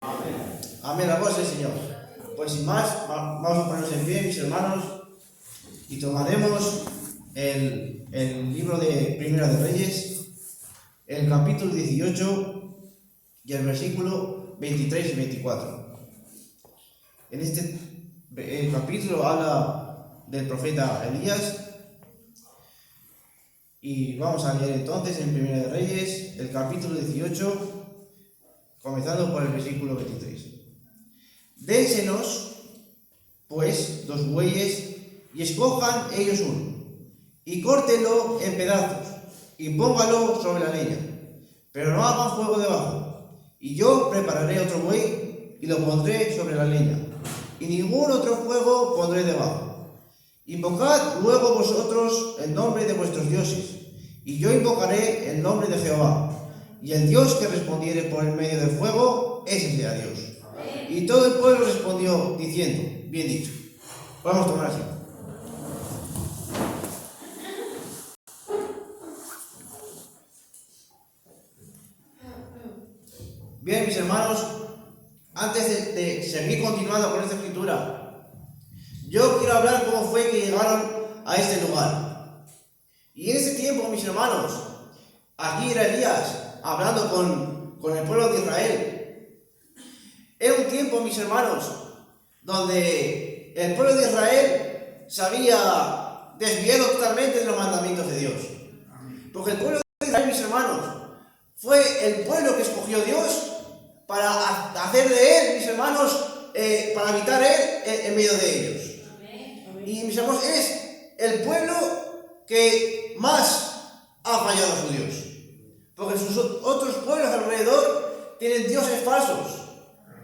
Amén, la voz del Señor. Pues sin más, vamos a ponernos en pie, mis hermanos, y tomaremos el libro de Primera de Reyes, el capítulo 18 y el versículo 23 y 24. En este capítulo habla del profeta Elías, y vamos a leer entonces en Primera de Reyes, el capítulo 18, comenzando por el versículo 23. Dénsenos, pues, 2 bueyes, y escojan ellos uno, y córtenlo en pedazos, y póngalo sobre la leña, pero no hagan fuego debajo. Y yo prepararé otro buey, y lo pondré sobre la leña, y ningún otro fuego pondré debajo. Invocad luego vosotros el nombre de vuestros dioses, y yo invocaré el nombre de Jehová, y el Dios que respondiere por el medio del fuego, ese sea Dios. Y todo el pueblo respondió diciendo, bien dicho. Vamos a tomar así. Bien, mis hermanos, antes de seguir continuando con esta escritura, yo quiero hablar cómo fue que llegaron a este lugar. Y en ese tiempo, mis hermanos, aquí era Elías hablando con el pueblo de Israel. Era un tiempo, mis hermanos, donde el pueblo de Israel se había desviado totalmente de los mandamientos de Dios. Porque el pueblo de Israel, mis hermanos, fue el pueblo que escogió Dios para hacer de él, mis hermanos, para habitar él en medio de ellos. Y, mis hermanos, es el pueblo que más ha fallado a su Dios. Porque sus otros pueblos alrededor tienen dioses falsos.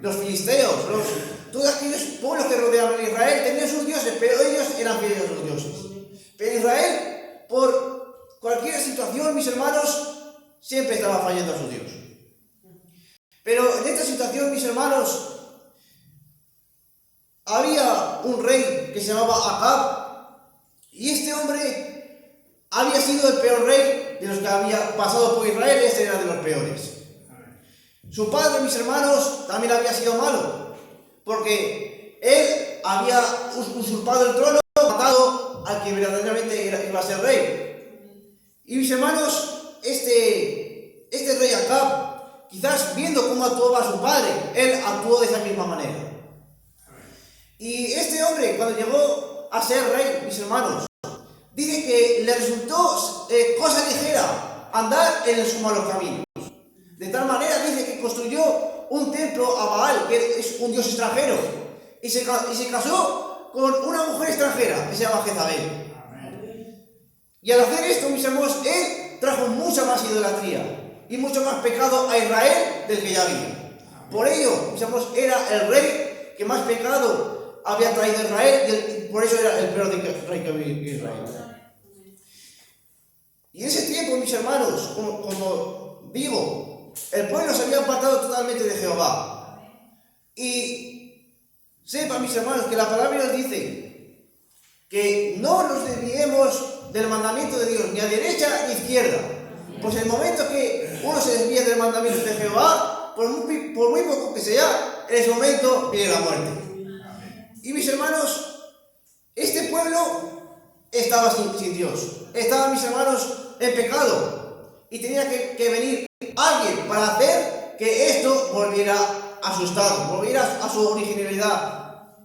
Los filisteos, todos aquellos pueblos que rodeaban a Israel tenían sus dioses, pero ellos eran fieles a sus dioses. Pero Israel, por cualquier situación, mis hermanos, siempre estaba fallando a su Dios. Pero en esta situación, mis hermanos, había un rey que se llamaba Acab, y este hombre había sido el peor rey de los que había pasado por Israel. Este era de los peores. Su padre, mis hermanos, también había sido malo, porque él había usurpado el trono, matado al que verdaderamente iba a ser rey. Y, mis hermanos, este rey Acab, quizás viendo cómo actuaba su padre, él actuó de esa misma manera. Y este hombre, cuando llegó a ser rey, mis hermanos, dice que le resultó cosa ligera andar en sus malos caminos. De tal manera, dice que construyó un templo a Baal, que es un dios extranjero, y se casó con una mujer extranjera que se llama Jezabel. Y al hacer esto, mis hermanos, él trajo mucha más idolatría y mucho más pecado a Israel del que ya había. Por ello, mis hermanos, era el rey que más pecado había traído a Israel, y por eso era el peor rey que había Israel. Y en ese tiempo, mis hermanos, como digo, el pueblo se había apartado totalmente de Jehová. Y sepan, mis hermanos, que la palabra nos dice que no nos desviemos del mandamiento de Dios, ni a derecha ni a izquierda. Pues en el momento que uno se desvía del mandamiento de Jehová, por muy poco que sea, en ese momento viene la muerte. Y, mis hermanos, este pueblo estaba sin Dios. Estaba, mis hermanos, en pecado. Y tenía que venir alguien para hacer que esto volviera a su estado, volviera a su originalidad.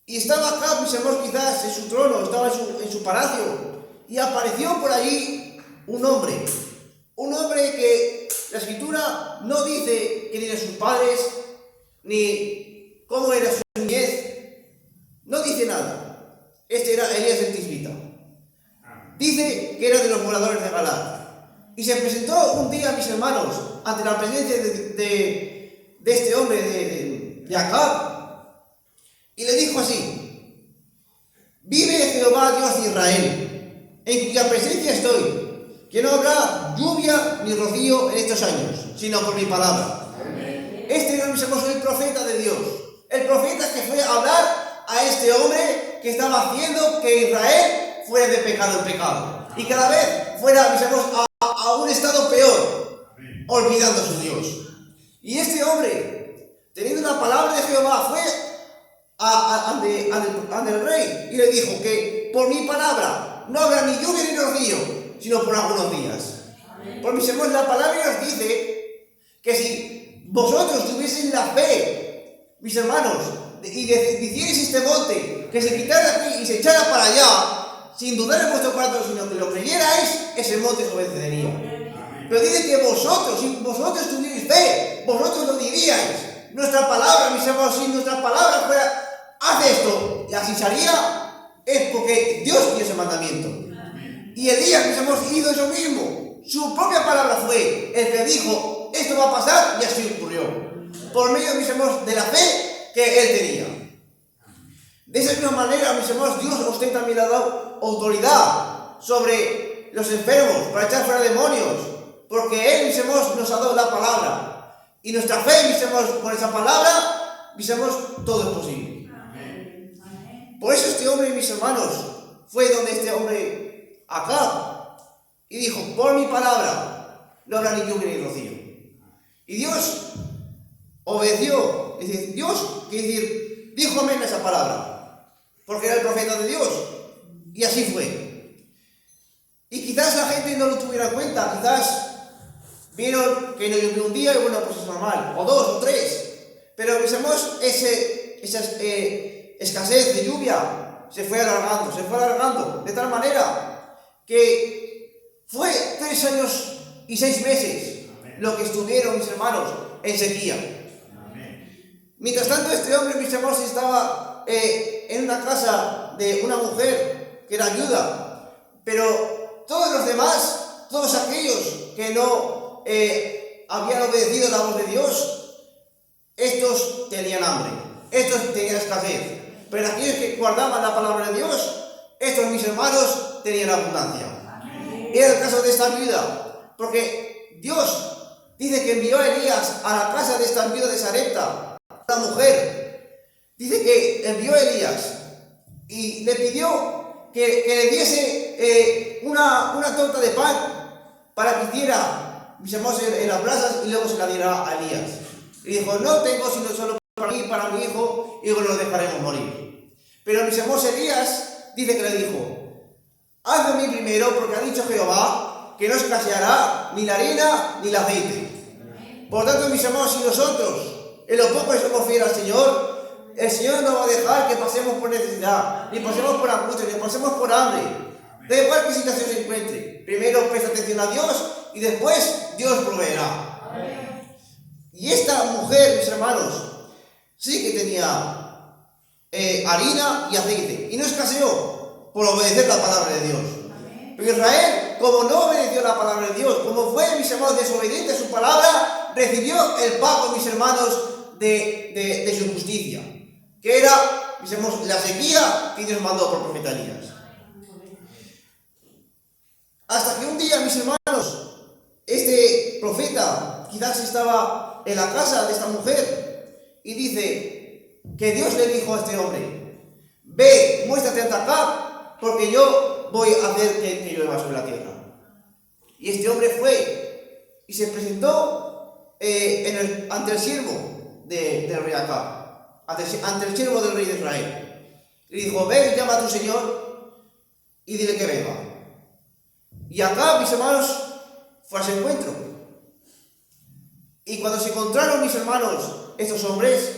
Y estaba acá, mis hermanos, quizás en su trono, estaba en su palacio, y apareció por allí un hombre que la escritura no dice quién eran sus padres, ni cómo era su niñez, no dice nada. Este era Elías el Tisbita. Dice que era de los moradores de Galaad. Y se presentó un día, mis hermanos, ante la presencia de este hombre, de Acab, y le dijo así: vive Jehová Dios de Israel, en cuya presencia estoy, que no habrá lluvia ni rocío en estos años, sino por mi palabra. Amén. Este era, mis hermanos, el profeta de Dios, el profeta que fue a hablar a este hombre que estaba haciendo que Israel fuera de pecado en pecado, y cada vez fuera, mis hermanos, a un estado peor, olvidando a su Dios. Y este hombre, teniendo la palabra de Jehová, fue ante el rey y le dijo que por mi palabra no habrá ni lluvia ni rocío, sino por algunos días. Por mis hermanos, la palabra nos dice que si vosotros tuvieseis la fe, mis hermanos, y hicierais este monte, que se quitara de aquí y se echara para allá, sin dudar en vuestro corazón, sino que lo creyerais, ese monte se obedecería. Pero dice que vosotros, si vosotros tuvierais fe, vosotros lo diríais. Nuestra palabra, mis hermanos, si nuestra palabra fuera, haz esto, y así se haría, es porque Dios dio ese mandamiento. Y Elías, mis hermanos, hizo eso mismo. Su propia palabra fue el que dijo, esto va a pasar, y así ocurrió. Por medio, mis hermanos, de la fe que él tenía. De esa misma manera, mis hermanos, Dios a usted también le ha dado autoridad sobre los enfermos, para echar fuera demonios, porque él, mis hermanos, nos ha dado la palabra. Y nuestra fe, mis hermanos, con esa palabra, mis hermanos, todo es posible. Por eso este hombre, mis hermanos, fue donde este hombre acá y dijo, por mi palabra no habrá ni lluvia ni rocío. Y Dios obedeció, es decir, Dios, quiere decir, dijo amén a esa palabra, porque era el profeta de Dios, y así fue. Y quizás la gente no lo tuviera en cuenta, quizás vieron que no llovió un día y bueno, pues es normal, o dos, o tres, pero mis hermanos, esa escasez de lluvia se fue alargando, de tal manera que fue 3 años y 6 meses lo que estuvieron, mis hermanos, en sequía. Mientras tanto, este hombre, mis hermanos, estaba en una casa de una mujer que era viuda, pero todos los demás, todos aquellos que no habían obedecido la voz de Dios, estos tenían hambre, estos tenían escasez. Pero aquellos que guardaban la palabra de Dios, estos, mis hermanos, tenían abundancia. Era el caso de esta viuda, porque Dios dice que envió a Elías a la casa de esta viuda de Sarepta, la mujer. Dice que envió a Elías y le pidió que le diese una torta de pan para que hiciera, mis hermanos, en las brasas y luego se la diera a Elías. Y dijo, no tengo sino solo para mí, para mi hijo, y luego lo dejaremos morir. Pero mis hermanos, Elías dice que le dijo, hazme a mí primero, porque ha dicho Jehová que no escaseará ni la harina ni el aceite. Por tanto, mis hermanos, si nosotros en lo poco somos fieles al Señor, el Señor no va a dejar que pasemos por necesidad, ni pasemos por angustia, ni pasemos por hambre. Da igual qué situación se encuentre. Primero presta atención a Dios y después Dios proveerá. Y esta mujer, mis hermanos, sí que tenía harina y aceite, y no escaseó por obedecer la palabra de Dios. Pero Israel, como no obedeció la palabra de Dios, como fue, mis hermanos, desobediente a su palabra, recibió el pago, mis hermanos, de su justicia, que era, mis hermanos, la sequía que Dios mandó por profeta Elías. Hasta que un día, mis hermanos, este profeta quizás estaba en la casa de esta mujer y dice que Dios le dijo a este hombre, ve, muéstrate ante acá, porque yo voy a hacer que llueva sobre la tierra. Y este hombre fue y se presentó ante el siervo del rey Acab, ante el siervo del rey de Israel. Y dijo, ve, llama a tu señor y dile que venga. Y Acab, mis hermanos, fue a ese encuentro. Y cuando se encontraron, mis hermanos, estos hombres,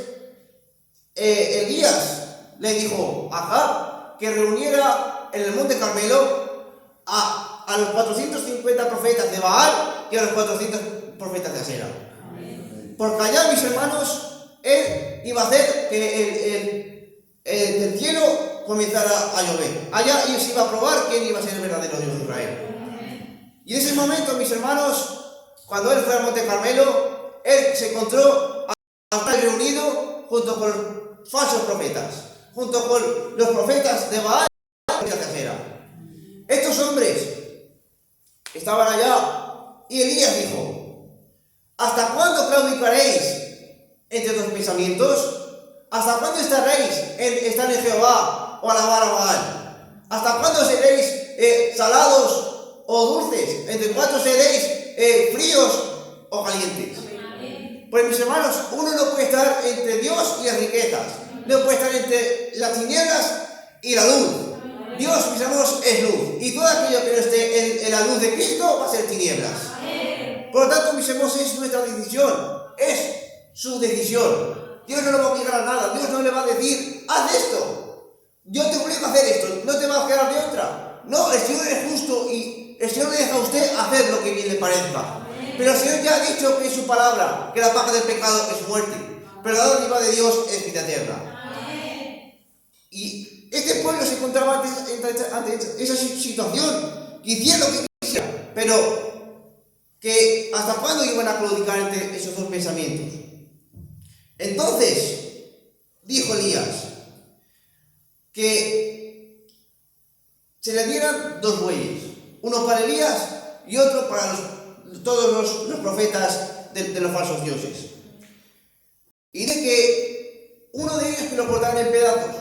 Elías le dijo a Acab que reuniera en el monte Carmelo a los 450 profetas de Baal y a los 400 profetas de Asera. Porque allá, mis hermanos, él iba a hacer que el cielo comenzara a llover. Allá se iba a probar quién iba a ser el verdadero Dios de Israel. Y en ese momento, mis hermanos, cuando él fue al monte Carmelo, él se encontró a reunido junto con falsos profetas, junto con los profetas de Baal y de Asera. Estos hombres estaban allá y Elías dijo, ¿hasta cuándo claudicaréis entre dos pensamientos? ¿Hasta cuándo estaréis estar en Jehová o alabar a Baal? ¿Hasta cuándo seréis salados o dulces? ¿Entre cuántos seréis fríos o calientes? Pues mis hermanos, uno no puede estar entre Dios y las riquezas, no puede estar entre las tinieblas y la luz. Dios, mis hermanos, es luz, y todo aquello que no esté en la luz de Cristo va a ser tinieblas. Por lo tanto, mis hermanos, es nuestra decisión, es su decisión. Dios no le va a obligar a nada, Dios no le va a decir, haz esto, yo te obligo a hacer esto, no te vas a quedar de otra. No, el Señor es justo y el Señor le deja a usted hacer lo que bien le parezca. Pero el Señor ya ha dicho que es su palabra, que la paga del pecado es muerte, pero la dádiva de Dios es vida eterna. Y este pueblo se encontraba ante esa situación, que hicieron lo que quisieran, pero que hasta cuándo iban a claudicar entre esos dos pensamientos. Entonces dijo Elías que se le dieran 2 bueyes, uno para Elías y otro para todos los profetas de los falsos dioses. Y dice que uno de ellos, que lo cortaran en pedazos,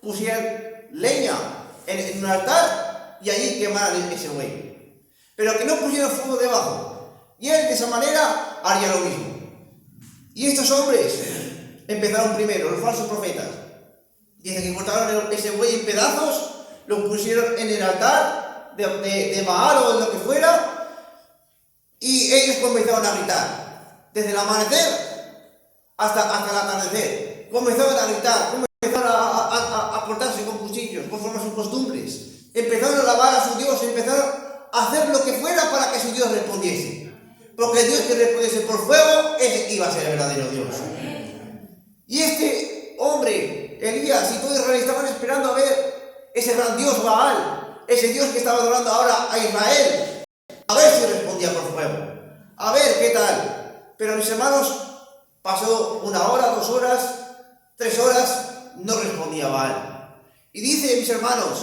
pusieran leña en un altar y allí quemaran ese buey, pero que no pusieran fuego debajo, y él de esa manera haría lo mismo. Y estos hombres empezaron primero, los falsos profetas. Dice que cortaron ese buey en pedazos, lo pusieron en el altar de Baal o de lo que fuera, y ellos comenzaron a gritar. Desde el amanecer hasta el atardecer. Comenzaron a gritar, comenzaron a cortarse con cuchillos, conforme a sus costumbres. Empezaron a alabar a su Dios, empezaron a hacer lo que fuera para que su Dios respondiese. Porque el Dios que respondiese por fuego, ese iba a ser el verdadero Dios. Y este hombre, Elías y todo Israel, estaban esperando a ver ese gran Dios Baal, ese Dios que estaba adorando ahora a Israel, a ver si respondía por fuego, a ver qué tal. Pero mis hermanos, pasó 1 hora, 2 horas, 3 horas, no respondía Baal. Y dice, mis hermanos,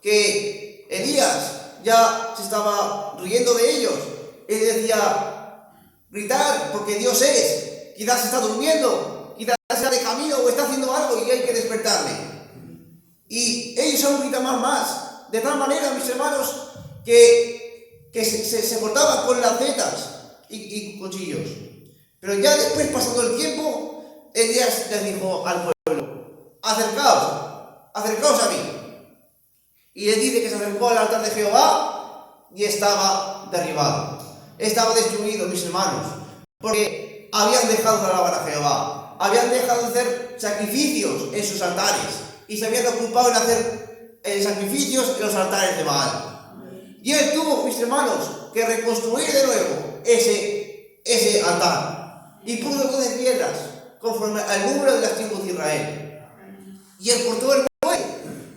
que Elías ya se estaba riendo de ellos. Él decía, gritar porque Dios es, quizás está durmiendo, quizás está de camino o está haciendo algo y hay que despertarle. Y ellos aún gritan más, de tal manera, mis hermanos, que se cortaban con lancetas y cuchillos. Pero ya después, pasando el tiempo, Elías les dijo al pueblo, acercaos a mí. Y les dice que se acercó al altar de Jehová y estaba derribado. Estaba destruido, mis hermanos, porque habían dejado de alabar a Jehová, habían dejado de hacer sacrificios en sus altares y se habían ocupado en hacer sacrificios en los altares de Baal. Y él tuvo, mis hermanos, que reconstruir de nuevo ese altar y puso 12 piedras conforme al número de las tribus de Israel. Y él cortó el buey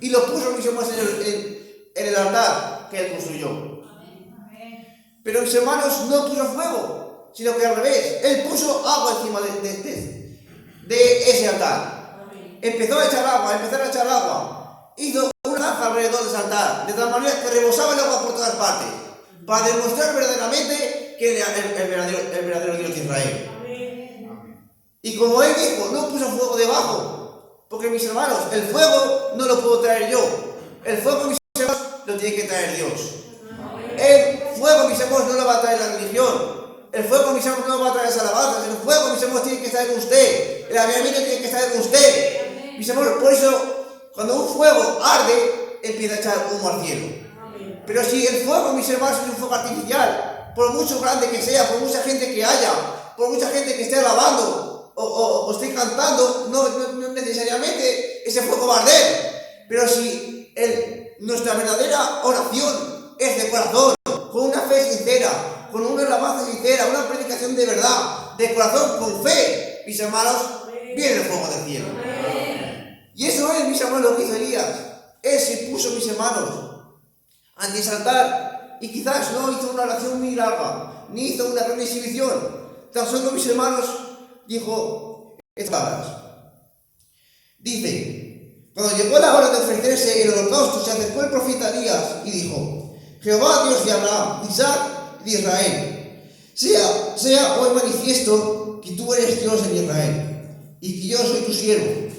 y lo puso, mis hermanos, en el altar que él construyó. Pero mis hermanos, no puso fuego, sino que al revés, él puso agua encima de ese altar. Empezó a echar agua, hizo una zanja alrededor de ese altar, de tal manera que rebosaba el agua por todas partes, para demostrar verdaderamente que era el verdadero Dios de Israel. Y como él dijo, no puso fuego debajo, porque mis hermanos, el fuego no lo puedo traer yo, el fuego, mis hermanos, lo tiene que traer Dios. El fuego, mis hermanos, no lo va a traer la religión. El fuego, mis hermanos, no lo va a traer las alabanzas. El fuego, mis hermanos, tiene que estar en usted. El avivamiento tiene que estar en usted. Mis hermanos, por eso, cuando un fuego arde, empieza a echar humo al cielo. Pero si el fuego, mis hermanos, es un fuego artificial, por mucho grande que sea, por mucha gente que haya, por mucha gente que esté alabando o esté cantando, no necesariamente ese fuego va a arder. Pero si nuestra verdadera oración es de corazón, con una fe sincera, con una alabanza sincera, una predicación de verdad, de corazón, con fe, mis hermanos, viene el fuego del cielo. Y eso es, mis hermanos, lo que hizo Elías. Él se puso, mis hermanos, ante ese altar, y quizás no hizo una oración muy larga, ni hizo una gran exhibición. Tan solo, mis hermanos, dijo estas palabras. Dice, cuando llegó la hora de ofrecerse el holocausto, se acercó el profeta Elías y dijo, Jehová, Dios de Abraham, de Isaac y de Israel, sea hoy manifiesto que tú eres Dios en Israel, y que yo soy tu siervo,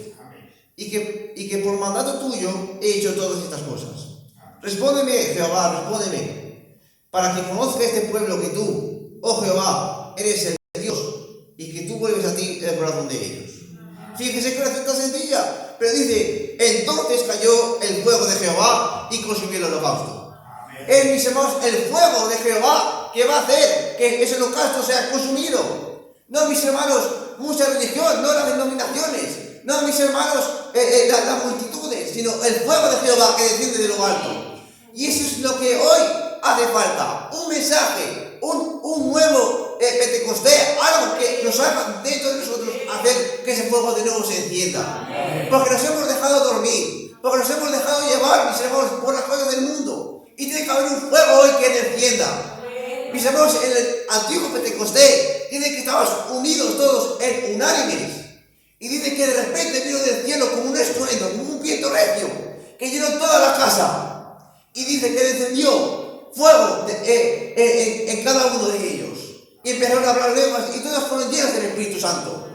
y que por mandato tuyo he hecho todas estas cosas. Respóndeme, Jehová, respóndeme, para que conozca este pueblo que tú, oh Jehová, eres el Dios, y y que tú vuelves a ti el corazón de ellos. Fíjese que oración tan sencilla, pero dice, entonces cayó el fuego de Jehová y consumió el holocausto. Es, mis hermanos, el fuego de Jehová que va a hacer que ese holocausto sea consumido. No, mis hermanos, mucha religión, no las denominaciones, no, mis hermanos, las multitudes, sino el fuego de Jehová que desciende de lo alto. Y eso es lo que hoy hace falta, un mensaje, un nuevo Pentecostés, algo que nos haga dentro de nosotros hacer que ese fuego de nuevo se encienda. Porque nos hemos dejado dormir, porque nos hemos dejado llevar, mis hermanos, por las cosas del mundo. Y tiene que haber un fuego hoy que le encienda. Mis hermanos, en el antiguo Pentecostés, dice que estábamos unidos todos en unánimes. Y dice que de repente vino del cielo como un estruendo, como un viento recio, que llenó toda la casa. Y dice que descendió fuego en cada uno de ellos. Y empezaron a hablar lenguas y todas fueron llenas del Espíritu Santo.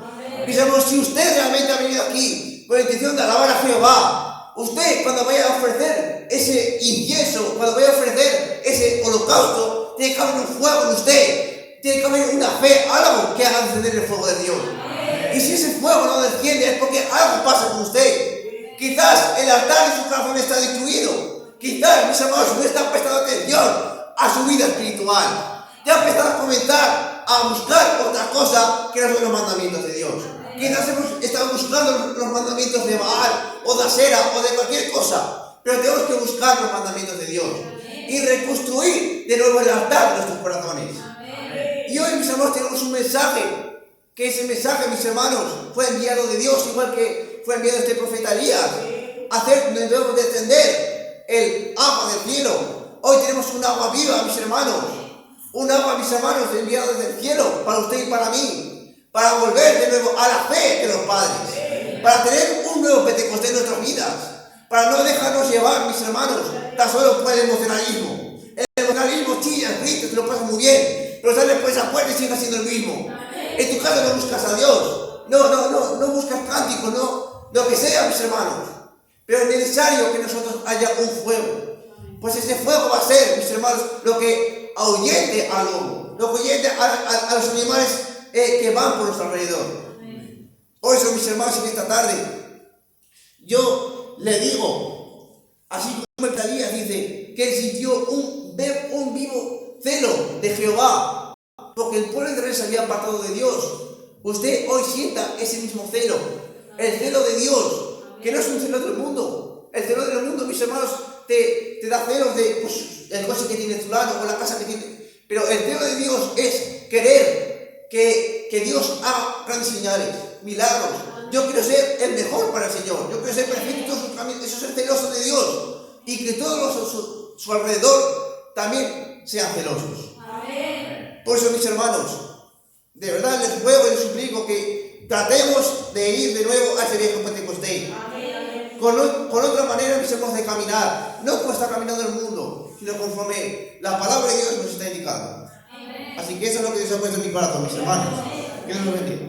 Mis hermanos, si usted realmente ha venido aquí con la intención de alabar a Jehová, usted cuando vaya a ofrecer ese incienso, cuando vaya a ofrecer ese holocausto, tiene que haber un fuego en usted, tiene que haber una fe, algo que haga encender el fuego de Dios. Y si ese fuego no desciende es porque algo pasa con usted. Quizás el altar de su corazón está destruido. Quizás, mis hermanos, no están prestando atención a su vida espiritual. Ya empezado a comenzar a buscar otra cosa que no son los mandamientos de Dios. Quizás hemos estado buscando los mandamientos de Baal o de Asera o de cualquier cosa, pero tenemos que buscar los mandamientos de Dios y reconstruir de nuevo el altar de nuestros corazones. Y hoy, mis hermanos, tenemos un mensaje, que ese mensaje, mis hermanos, fue enviado de Dios, igual que fue enviado este profeta Elías, hacer de nuevo descender el agua del cielo. Hoy tenemos un agua viva, mis hermanos. Un agua, mis hermanos, enviada desde el cielo para usted y para mí, para volver de nuevo a la fe de los padres, para tener un nuevo Pentecostés en nuestras vidas, para no dejarnos llevar, mis hermanos, tan solo por el emocionalismo. El emocionalismo chilla, grita, te lo pasa muy bien, pero sales por esa puerta y sigues siendo el mismo. En tu casa no buscas a Dios, no buscas cánticos, no, lo que sea, mis hermanos, pero es necesario que nosotros haya un fuego, pues ese fuego va a ser, mis hermanos, lo que ahuyente al lobo, lo que ahuyente a los animales que van por nuestro alrededor. Por eso, mis hermanos, en esta tarde, yo le digo, así como Isaías dice, que él sintió un vivo celo de Jehová, porque el pueblo de Israel se había apartado de Dios. Usted hoy sienta ese mismo celo, el celo de Dios, que no es un celo del mundo. El celo del mundo, mis hermanos, te da celos de el coche que tiene tu lado o la casa que tiene. Pero el celo de Dios es querer que Dios haga grandes señales, milagros. Yo quiero ser el mejor para el Señor. Yo quiero ser perfecto en su camino. Eso es ser celoso de Dios. Y que todos los a su alrededor también sean celosos. Amén. Por eso, mis hermanos, de verdad les ruego y les suplico que tratemos de ir de nuevo a ese viejo Pentecostés. Con otra manera, mis hermanos, de caminar. No como está caminando el mundo, sino conforme la palabra de Dios nos está indicando. Así que eso es lo que Dios ha puesto en mi corazón, mis hermanos. Que Dios los bendiga.